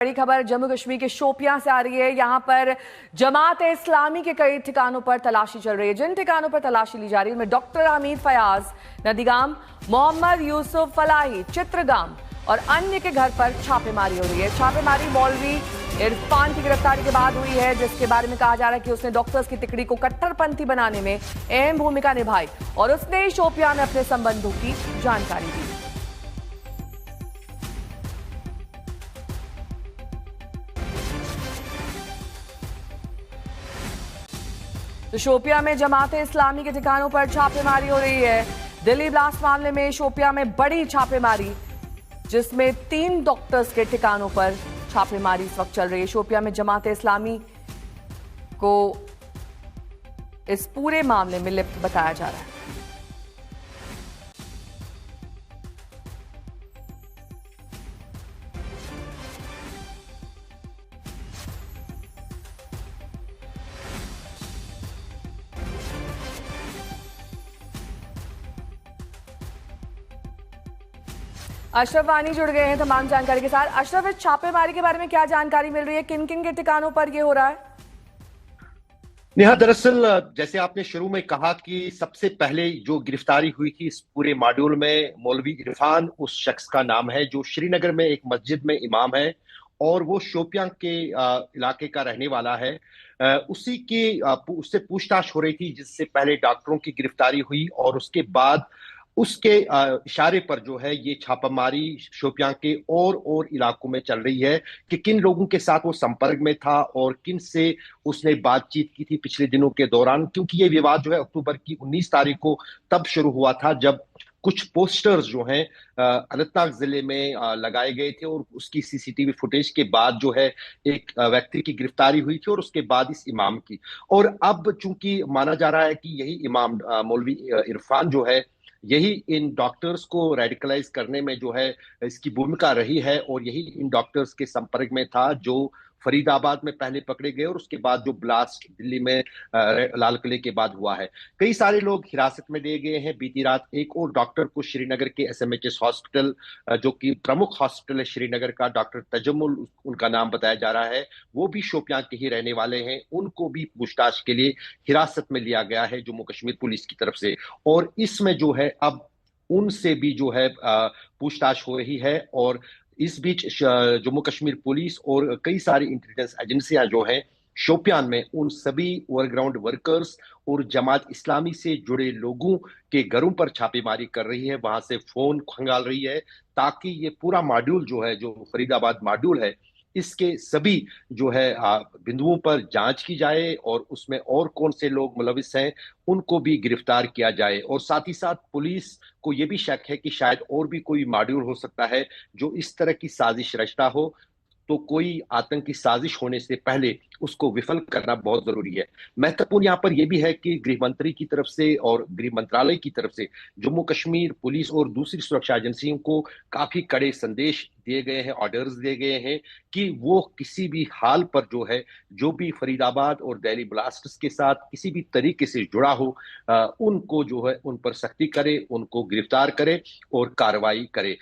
बड़ी खबर जम्मू कश्मीर के शोपियां से आ रही है। यहां पर जमात इस्लामी के कई ठिकानों पर तलाशी चल रही है। जिन ठिकानों पर तलाशी ली जा रही है उनमें डॉक्टर हमीद फयाज, नदीगाम, मोहम्मद यूसुफ फलाही, चित्रगाम और अन्य के घर पर छापेमारी हो रही है। छापेमारी मौलवी इरफान की गिरफ्तारी के बाद हुई है, जिसके बारे में कहा जा रहा है कि उसने डॉक्टर्स की तिकड़ी को कट्टरपंथी बनाने में अहम भूमिका निभाई और उसने शोपियां में अपने संबंधों की जानकारी दी। तो शोपियां में जमात इस्लामी के ठिकानों पर छापेमारी हो रही है। दिल्ली ब्लास्ट मामले में शोपियां में बड़ी छापेमारी, जिसमें 3 डॉक्टर्स के ठिकानों पर छापेमारी इस वक्त चल रही है। शोपियां में जमात इस्लामी को इस पूरे मामले में लिप्त बताया जा रहा है। अशरफ वानी जुड़ गए हैं तमाम जानकारी के साथ। अशरफ, इस छापेमारी के बारे में क्या जानकारी मिल रही है? किन किन के ठिकानों पर यह हो रहा है? नेहा, दरअसल जैसे आपने शुरू में कहा कि सबसे पहले जो गिरफ्तारी हुई थी इस पूरे मॉड्यूल में, मौलवी इरफान उस शख्स का नाम है जो श्रीनगर में एक मस्जिद में इमाम है और वो शोपियां के इलाके का रहने वाला है। उसी की उससे पूछताछ हो रही थी, जिससे पहले डॉक्टरों की गिरफ्तारी हुई और उसके बाद उसके इशारे पर जो है ये छापामारी शोपियां के और इलाकों में चल रही है कि किन लोगों के साथ वो संपर्क में था और किन से उसने बातचीत की थी पिछले दिनों के दौरान। क्योंकि ये विवाद जो है अक्टूबर की 19 तारीख को तब शुरू हुआ था जब कुछ पोस्टर्स जो हैं अनंतनाग जिले में लगाए गए थे और उसकी सीसीटीवी फुटेज के बाद जो है एक व्यक्ति की गिरफ्तारी हुई थी और उसके बाद इस इमाम की। और अब चूंकि माना जा रहा है कि यही इमाम मौलवी इरफान जो है, यही इन डॉक्टर्स को रेडिकलाइज करने में जो है इसकी भूमिका रही है और यही इन डॉक्टर्स के संपर्क में था जो फरीदाबाद में पहले पकड़े गए और उसके बाद जो ब्लास्ट दिल्ली में लाल किले के बाद हुआ है। कई सारे लोग हिरासत में लिए गए हैं। बीती रात एक और डॉक्टर को श्रीनगर के एसएमएचएस हॉस्पिटल, जो कि प्रमुख हॉस्पिटल है श्रीनगर का, डॉक्टर तजम्मुल उनका नाम बताया जा रहा है, वो भी शोपियां के ही रहने वाले हैं। उनको भी पूछताछ के लिए हिरासत में लिया गया है जम्मू कश्मीर पुलिस की तरफ से। और इसमें जो है अब उनसे भी जो है पूछताछ हो रही है। और इस बीच जम्मू कश्मीर पुलिस और कई सारी इंटेलिजेंस एजेंसियां जो हैं शोपियान में उन सभी ओवरग्राउंड वर्कर्स और जमात इस्लामी से जुड़े लोगों के घरों पर छापेमारी कर रही है, वहां से फोन खंगाल रही है, ताकि ये पूरा मॉड्यूल जो है, जो फरीदाबाद मॉड्यूल है, इसके सभी जो है बिंदुओं पर जांच की जाए और उसमें और कौन से लोग मुलविस हैं उनको भी गिरफ्तार किया जाए। और साथ ही साथ पुलिस को यह भी शक है कि शायद और भी कोई मॉड्यूल हो सकता है जो इस तरह की साजिश रचता हो। तो कोई आतंकी साजिश होने से पहले उसको विफल करना बहुत जरूरी है। महत्वपूर्ण यहाँ पर यह भी है कि गृह मंत्री की तरफ से और गृह मंत्रालय की तरफ से जम्मू कश्मीर पुलिस और दूसरी सुरक्षा एजेंसियों को काफी कड़े संदेश दिए गए हैं, ऑर्डर्स दिए गए हैं कि वो किसी भी हाल पर जो है, जो भी फरीदाबाद और दिल्ली ब्लास्ट्स के साथ किसी भी तरीके से जुड़ा हो, उनको जो है उन पर सख्ती करे, उनको गिरफ्तार करे और कार्रवाई करे।